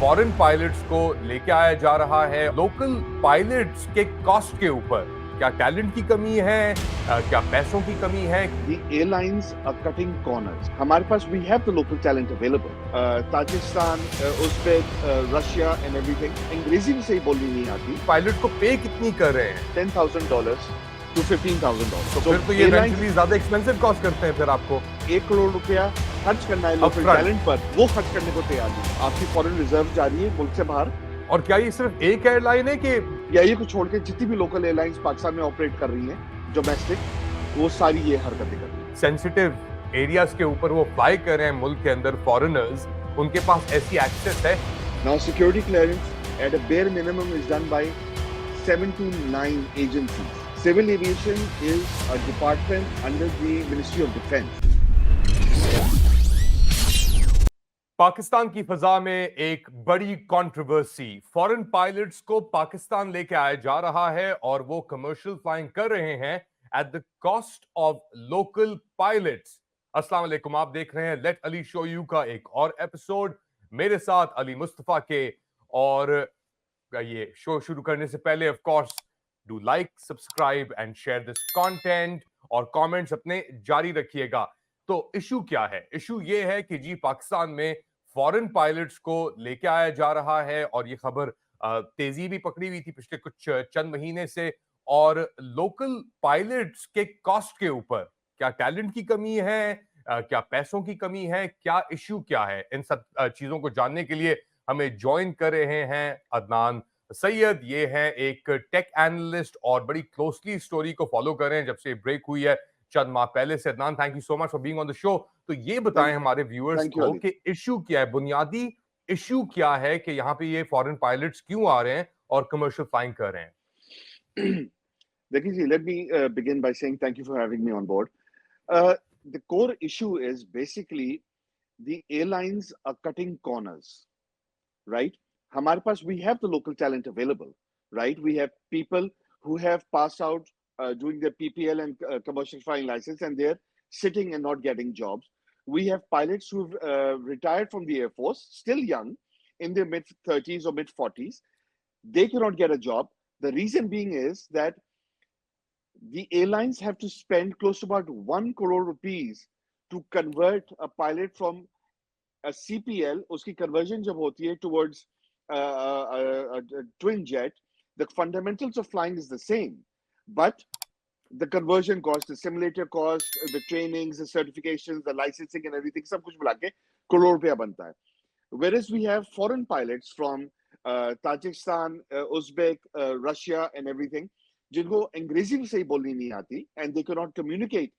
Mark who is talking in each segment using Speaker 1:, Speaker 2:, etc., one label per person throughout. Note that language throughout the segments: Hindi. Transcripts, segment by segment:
Speaker 1: फॉरेन पायलट्स को लेके आया जा रहा है लोकल पायलट्स के कॉस्ट के ऊपर। क्या टैलेंट की कमी है, क्या पैसों की कमी है?
Speaker 2: The airlines are cutting corners. हमारे पास we have the local talent available. Tajikistan, Uzbek, Russia and everything. अंग्रेजी भी सही बोलनी नहीं आती.
Speaker 1: पायलट को पे कितनी कर रहे हैं?
Speaker 2: $10,000 to $15,000.
Speaker 1: तो फिर तो ये इवेंचुअली ज्यादा एक्सपेंसिव कॉस्ट करते हैं। फिर आपको
Speaker 2: 1 करोड़ रुपया खर्च करना है लोकल टैलेंट पर, वो खर्च करने को तैयार नहीं। आपकी फॉरेन रिजर्व जा रही है मुल्क से बाहर।
Speaker 1: और क्या ये सिर्फ एक एयरलाइन है कि
Speaker 2: या ये को छोड़ के जितनी भी लोकल एयरलाइंस पाकिस्तान में ऑपरेट कर रही हैं डोमेस्टिक, वो सारी ये हरकतें कर रही हैं।
Speaker 1: सेंसिटिव एरियाज के ऊपर वो फ्लाई कर रहे हैं मुल्क के अंदर फॉरेनर्स, उनके पास ऐसी एक्सेस है।
Speaker 2: Now security clearance at a bare minimum is done by 7 to 9 agencies. Civil aviation is a department under the Ministry of Defense.
Speaker 1: Pakistan की फजा में एक बड़ी कंट्रोवर्सी, फॉरेन पायलट्स को पाकिस्तान लेके आया जा रहा है और वो कमर्शियल फ्लाइंग कर रहे हैं at the cost of local pilots. अस्सलाम वालेकुम, आप देख रहे हैं लेट अली शो यू का एक और एपिसोड मेरे साथ अली मुस्तफा के। और ये शो शुरू करने से पहले of course do like, subscribe and share this content और कमेंट्स अपने जारी रखिएगा। तो इशू क्या है? इशू ये है कि जी पाकिस्तान में फॉरेन पायलट्स को लेके आया जा रहा है और ये खबर तेजी भी पकड़ी हुई थी पिछले कुछ चंद महीने से। और लोकल पायलट्स के कॉस्ट के ऊपर क्या टैलेंट की कमी है, क्या पैसों की कमी है, क्या इशू क्या है, इन सब चीजों को जानने के लिए हमें ज्वाइन कर रहे हैं अदनान सैयद। ये है एक टेक एनालिस्ट और बड़ी क्लोजली स्टोरी को फॉलो कर रहे हैं जब से ब्रेक हुई है चंद माह पहले से। Adnan, thank you so much for being on the show. तो ये बताएं हमारे व्यूअर्स को कि इशू क्या है, बुनियादी इशू क्या है कि यहाँ पे ये फॉरेन पायलट्स क्यों आ रहे हैं और कमर्शियल फ्लाइंग कर रहे हैं।
Speaker 2: देखिए जी, let me begin by saying thank you for having me on board. The core issue is basically the airlines are cutting corners, right? हमारे पास we have the local talent available, right? We have people who have passed out doing their PPL and commercial flying license, and they're sitting and not getting jobs. We have pilots who've retired from the Air Force, still young, in their mid 30s or mid 40s. They cannot get a job. The reason being is that the airlines have to spend close to about 1 crore rupees to convert a pilot from a CPL, uski conversion jab hoti hai towards a twin jet, the fundamentals of flying is the same, but the conversion cost, the simulator cost, the trainings, the certifications, the licensing and everything, sab kuch mila ke crore rupiya banta hai. Whereas we have foreign pilots from Tajikistan, Uzbek, Russia and everything, जिनको अंग्रेजी भी सही बोलनी नहीं आती, and they cannot communicate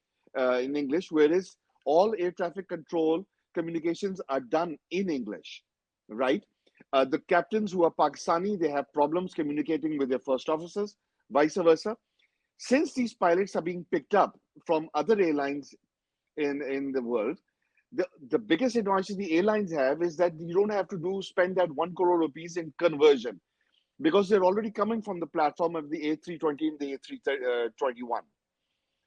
Speaker 2: in English, whereas all air traffic control communications are done in English, right? The captains who are Pakistani, they have problems communicating with their first officers, vice versa. Since these pilots are being picked up from other airlines in the world, the biggest advantage the airlines have is that you don't have to spend that 1 crore rupees in conversion, because they're already coming from the platform of the A320 and the A321,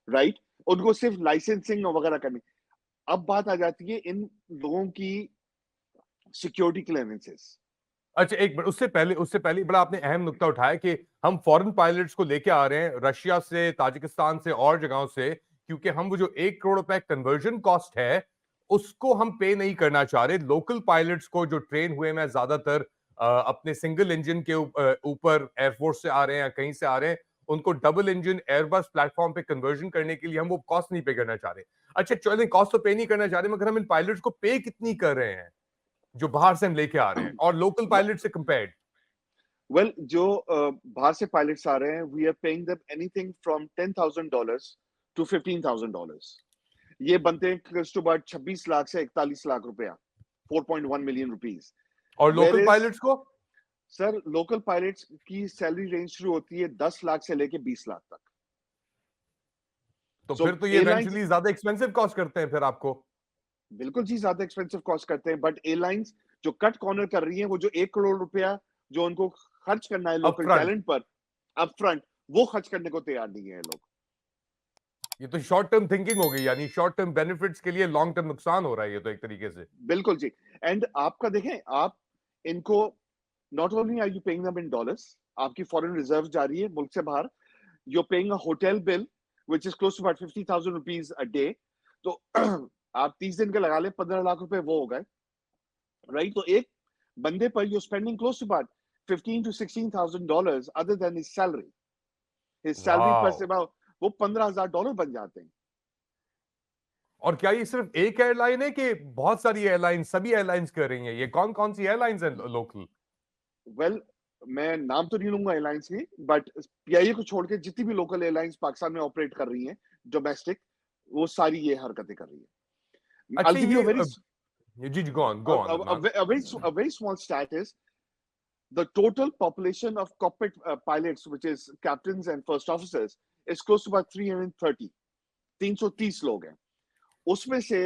Speaker 2: right? उनको सिर्फ लाइसेंसिंग वगैरह करनी। अब बात आ जाती है इन लोगों की सिक्योरिटी क्लियरेंसेस।
Speaker 1: अच्छा, एक मिनट, उससे पहले बड़ा आपने अहम नुक्ता उठाया कि हम फॉरेन पायलट्स को लेके आ रहे हैं रशिया से, ताजिकिस्तान से और जगहों से, क्योंकि हम वो जो 1 करोड़ रुपए कन्वर्जन कॉस्ट है उसको हम पे नहीं करना चाह रहे। लोकल पायलट्स को जो ट्रेन हुए हैं ज्यादातर अपने सिंगल इंजन के ऊपर एयरफोर्स से आ रहे हैं या कहीं से आ रहे हैं, उनको डबल इंजन एयरबस प्लेटफॉर्म पे कन्वर्जन करने के लिए हम वो कॉस्ट नहीं पे करना चाह रहे। अच्छा चलें, कॉस्ट तो पे नहीं करना चाह रहे, मगर हम इन पायलट्स को पे कितनी कर रहे हैं जो बाहर से हम लेके आ रहे हैं और लोकल पायलट से कंपेयर्ड?
Speaker 2: वेल, जो बाहर से पायलट्स आ रहे हैं, we are paying them anything from $10,000 to $15,000. ये बनते हैं क्लोज टू अबाउट 26 लाख से 41 लाख रुपया, 4.1 मिलियन रुपीस।
Speaker 1: और लोकल पायलट्स को?
Speaker 2: सर, लोकल पायलट्स की सैलरी रेंज शुरू होती है 10 लाख से लेके 20 लाख तक।
Speaker 1: तो फिर तो ये इवेंचुअली ज्यादा एक्सपेंसिव कॉस्ट करते हैं फिर आपको।
Speaker 2: बिल्कुल जी, ज्यादा एक्सपेंसिव कॉस्ट करते हैं, बट एयरलाइंस जो कट कॉर्नर कर रही हैं, वो जो 1 करोड़ रुपया जो उनको खर्च करना है लोकल टैलेंट पर अपफ्रंट, वो खर्च करने को तैयार नहीं है लोग।
Speaker 1: ये तो शॉर्ट टर्म थिंकिंग हो गई, यानी शॉर्ट टर्म बेनिफिट्स के लिए लॉन्ग टर्म नुकसान हो रहा है ये तो एक तरीके से।
Speaker 2: बिल्कुल जी। एंड आपका देखें, आप इनको not only are you paying them in dollars, आपकी foreign reserve जा रही है मुल्क से बाहर, you're paying a hotel bill which is close to about 50,000 rupees a day. तो आप 30 दिन के लगा ले 15 लाख रुपए वो हो गए, right? तो एक बंदे पर you're spending close to about 15 to 16,000 dollars other than his salary. His salary पर से
Speaker 1: वाओ!
Speaker 2: वो 15,000 डॉलर बन जाते हैं.
Speaker 1: और क्या ये सिर्फ एक एयरलाइन है कि बहुत सारी एयरलाइंस, सभी एयरलाइंस कर रही हैं? ये कौन-कौन सी एयरलाइंस हैं लोकल?
Speaker 2: वेल मैं नाम तो नहीं लूंगा एयरलाइंस की, बट पीआईए को छोड़ के जितनी भी लोकल एयरलाइंस पाकिस्तान में ऑपरेट कर रही हैं डोमेस्टिक, वो सारी ये हरकतें कर रही है.
Speaker 1: अच्छा
Speaker 2: I'll give you a very
Speaker 1: ji, ji, go on, Adnan.
Speaker 2: a very small stat is the total population of cockpit pilots, which is captains and first officers, is close to about 330. 330 लोग हैं. उसमें से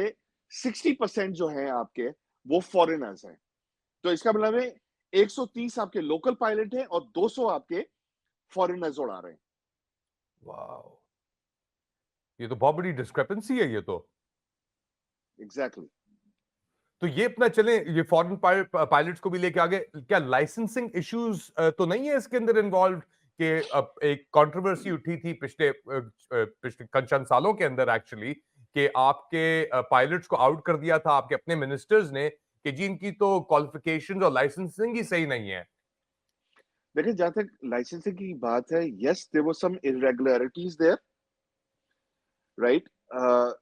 Speaker 2: 60% जो हैं आपके वो फॉरेनर्स हैं. तो इसका मतलब है 130 आपके लोकल पायलट हैं और 200 आपके फॉरेनर्स उड़ा रहे हैं.
Speaker 1: वाओ! ये तो बहुत बड़ी डिस्क्रिपेंसी है ये तो.
Speaker 2: एग्जैक्टली.
Speaker 1: तो ये अपना चलें, ये फॉरेन पायलट्स को भी लेके आगे, क्या लाइसेंसिंग इश्यूज तो नहीं है इसके अंदर इन्वॉल्व? कि अब एक कंट्रोवर्सी उठी थी पिछले चंद सालों के अंदर एक्चुअली, कि आपके पायलट्स को आउट कर दिया था आपके अपने मिनिस्टर्स ने कि जी इनकी तो क्वालिफिकेशंस और लाइसेंसिंग ही सही नहीं है.
Speaker 2: देखिए जहां तक लाइसेंसिंग की बात है, yes there were some irregularities there, right?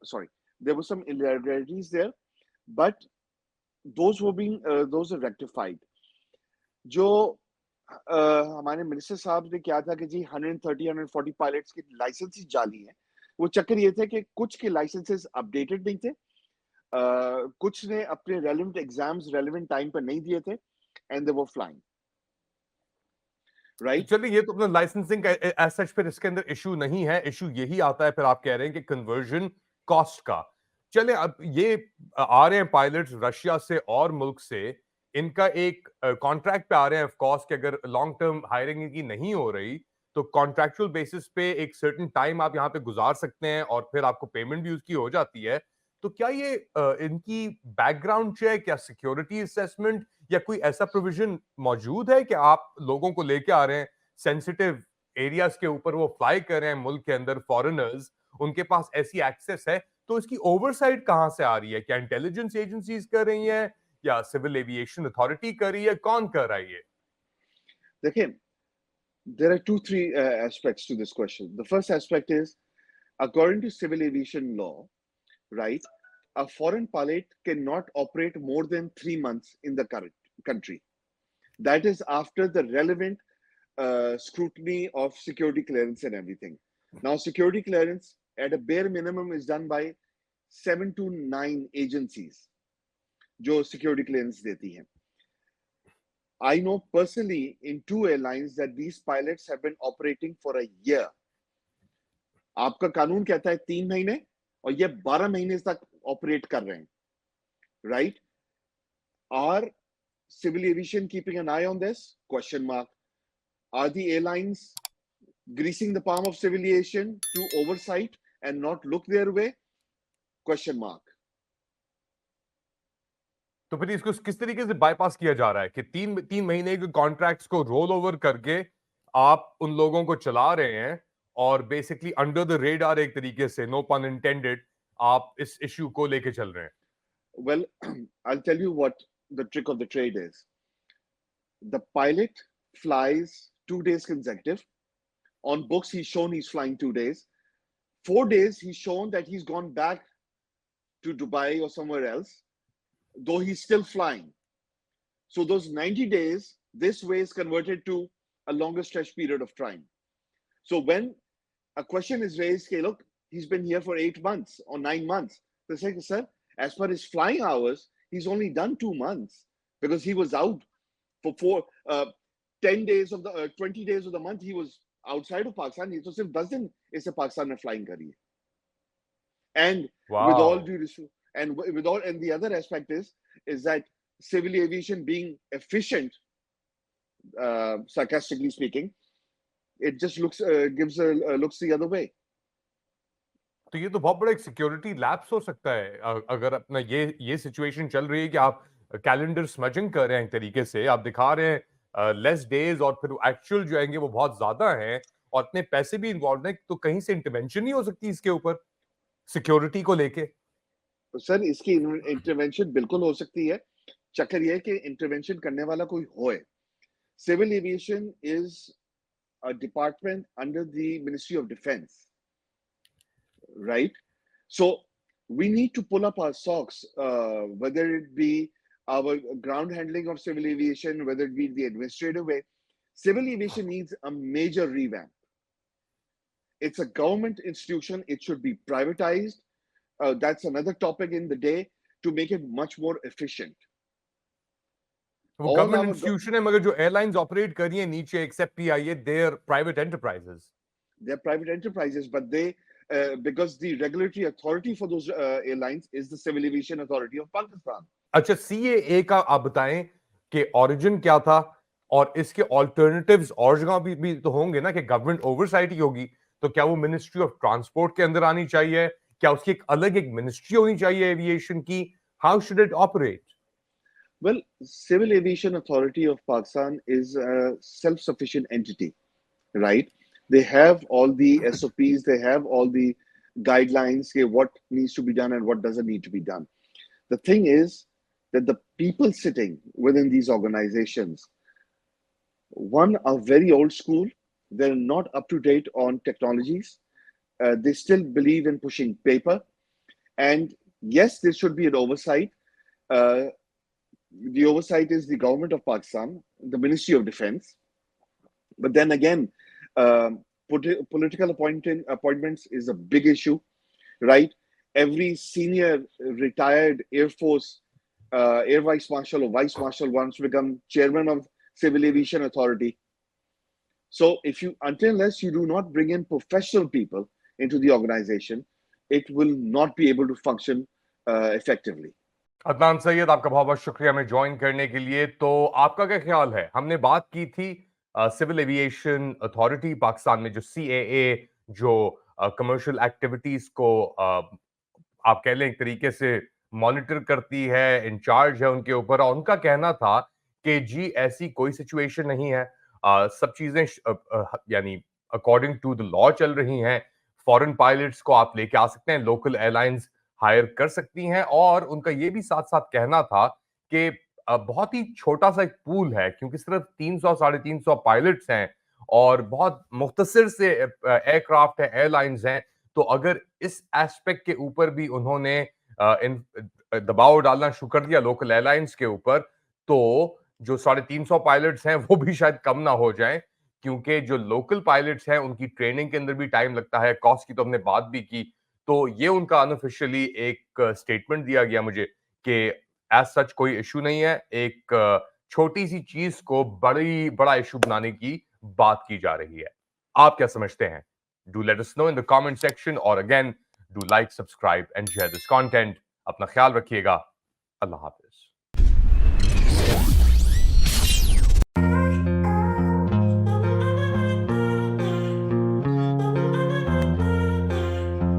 Speaker 2: Sorry, there were some irregularities there, but those are rectified. जो हमारे मिनिस्टर साहब ने क्या था कि जी 130-140 पायलट्स की लाइसेंसेस जाली हैं. वो चक्कर ये थे कि कुछ के लाइसेंसेस अपडेटेड नहीं थे, कुछ ने अपने रेलेवेंट एग्जाम्स रेलेवेंट टाइम पर नहीं दिए थे, and they were flying, right?
Speaker 1: चलिए ये तो अपना लाइसेंसिंग का एज सच फिर इसके अंदर इशू नहीं है. इशू यही आता है फिर आप कह रहे हैं कि कन्वर्जन कॉस्ट का. चले अब ये आ रहे हैं पायलट्स रशिया से और मुल्क से, इनका एक कॉन्ट्रैक्ट पे आ रहे हैं ऑफ कोर्स कि अगर लॉन्ग टर्म हायरिंग इनकी नहीं हो रही तो कॉन्ट्रैक्चुअल बेसिस पे एक सर्टेन टाइम आप यहाँ पे गुजार सकते हैं और फिर आपको पेमेंट भी उसकी हो जाती है. तो क्या ये इनकी बैकग्राउंड चेक या सिक्योरिटी असेसमेंट या कोई ऐसा प्रोविजन मौजूद है कि आप लोगों को लेके आ रहे हैं सेंसिटिव एरियाज के ऊपर, वो फ्लाई कर रहे हैं मुल्क के अंदर, फॉरेनर्स उनके पास ऐसी एक्सेस है, तो इसकी ओवरसाइट कहां से आ रही है? क्या इंटेलिजेंस एजेंसीज कर रही हैं या सिविल एविएशन अथॉरिटी कर रही है? कौन कर रहा है ये?
Speaker 2: देखिए, there are three aspects to this question. The first aspect is, according to civil aviation law, right, a foreign pilot cannot operate more than 3 months in the current country. That is after the relevant scrutiny of security clearance and everything. Now, security clearance at a bare minimum is done by 7 to 9 agencies जो security clearance देती हैं. I know personally in 2 airlines that these pilots have been operating for a year. आपका कानून कहता है 3 महीने और ये 12 महीने तक ऑपरेट कर रहे हैं, right? Are civil aviation keeping an eye on this? Question mark. Are the airlines greasing the palm of civil aviation to oversight and not look their way? Question mark.
Speaker 1: तो फिर इसको किस तरीके से बाईपास किया जा रहा है कि तीन महीने के कॉन्ट्रैक्ट्स को रोल ओवर करके आप उन लोगों को चला रहे हैं और बेसिकली अंडर द रेडार एक तरीके से, नो पन इंटेंडेड, आप इस इश्यू को लेके चल रहे हैं?
Speaker 2: Well, I'll tell you what the trick of the trade is. The pilot flies 2 days consecutive. On books, he's shown he's flying 2 days. 4 days, he's shown that he's gone back to Dubai or somewhere else, though he's still flying. So those 90 days, this way is converted to a longer stretch period of time. So when a question is raised, okay, look, he's been here for 8 months or 9 months. They say, sir, as per his flying hours, he's only done 2 months because he was out for 10 days of the 20 days of the month. He was outside of Pakistan. He so सिर्फ 10 दिन इसे पाकिस्तान में flying करी है. And with all due respect, and the other aspect is that civil aviation being efficient, sarcastically speaking, it just looks looks the other way.
Speaker 1: तो ये तो बहुत बड़ा एक सिक्योरिटी लैप्स हो सकता है अगर अपना ये सिचुएशन चल रही है कि आप कैलेंडर स्मजिंग कर रहे हैं एक तरीके से, आप दिखा रहे हैं लेस डेज और फिर एक्चुअल जो आएंगे वो बहुत ज्यादा हैं और इतने पैसे भी इन्वॉल्व हैं, तो कहीं से इंटरवेंशन नहीं हो सकती इसके ऊपर सिक्योरिटी को लेके?
Speaker 2: तो सर इसकी इंटरवेंशन बिल्कुल हो सकती है। चक्कर यह है कि इंटरवेंशन करने वाला कोई होए। Civil aviation is a department under the ministry of defence, right? So we need to pull up our socks, whether it be our ground handling of civil aviation, whether it be the administrative way. Civil aviation needs a major revamp. It's a government institution, it should be privatized. That's another topic in the day to make it much more efficient.
Speaker 1: वो
Speaker 2: All
Speaker 1: गवर्नमेंट
Speaker 2: our
Speaker 1: इंस्टीट्यूशन है, मगर जो एयरलाइंस ऑपरेट कर रही है नीचे except PIA, they are private enterprises.
Speaker 2: they're private enterprises, but they because the regulatory authority for those airlines is the Civil Aviation Authority of Pakistan.
Speaker 1: अच्छा, सीएए का आप बताएं कि ओरिजिन क्या था और इसके ऑल्टरनेटिव्स और जगह भी तो होंगे ना, कि गवर्नमेंट ओवरसाइट ही होगी, तो क्या वो मिनिस्ट्री ऑफ ट्रांसपोर्ट के अंदर आनी चाहिए? क्या उसकी एक मिनिस्ट्री होनी चाहिए एविएशन की? How should it operate?
Speaker 2: Well, Civil Aviation Authority of Pakistan is a self-sufficient entity, right? They have all the SOPs, they have all the guidelines, what needs to be done and what doesn't need to be done. The thing is that the people sitting within these organizations, one, are very old school. They're not up to date on technologies. They still believe in pushing paper. And yes, there should be an oversight. The oversight is the government of Pakistan, the Ministry of Defense. But then again, political appointments is a big issue, right? Every senior retired Air Force Air Vice Marshal or Vice Marshal wants to become chairman of Civil Aviation Authority. So if you, unless you do not bring in professional people into the organization, it will not be able to function effectively.
Speaker 1: Adnan Syed, आपका बहुत बहुत शुक्रिया हमें ज्वाइन करने के लिए। तो आपका क्या ख्याल है, हमने बात की थी सिविल एविएशन अथॉरिटी पाकिस्तान में, जो सीएए, जो कमर्शियल एक्टिविटीज को आप कह लें एक तरीके से मॉनिटर करती है, इंचार्ज है उनके ऊपर, और उनका कहना था कि जी ऐसी कोई सिचुएशन नहीं है, सब चीजें यानी अकॉर्डिंग टू द लॉ चल रही हैं। फॉरेन पायलट्स को आप लेके आ सकते हैं, लोकल एयरलाइंस हायर कर सकती हैं, और उनका ये भी साथ साथ कहना था कि बहुत ही छोटा सा एक पूल है, क्योंकि सिर्फ 300 साढ़े 300 पायलट्स हैं और बहुत मुख्तसर से एयरक्राफ्ट है, एयरलाइंस हैं। तो अगर इस एस्पेक्ट के ऊपर भी उन्होंने दबाव डालना शुरू कर दिया लोकल एयरलाइंस के ऊपर, तो जो 350 पायलट्स हैं वो भी शायद कम ना हो जाएं, क्योंकि जो लोकल पायलट्स हैं उनकी ट्रेनिंग के अंदर भी टाइम लगता है, कॉस्ट की तो हमने बात भी की। तो ये उनका अनऑफिशियली एक स्टेटमेंट दिया गया मुझे कि एज सच कोई इशू नहीं है, एक छोटी सी चीज को बड़ा इशू बनाने की बात की जा रही है। आप क्या समझते हैं? Do let us know in the comment section, और again do like, subscribe and share this content. अपना ख्याल रखिएगा। अल्लाह हाफिज।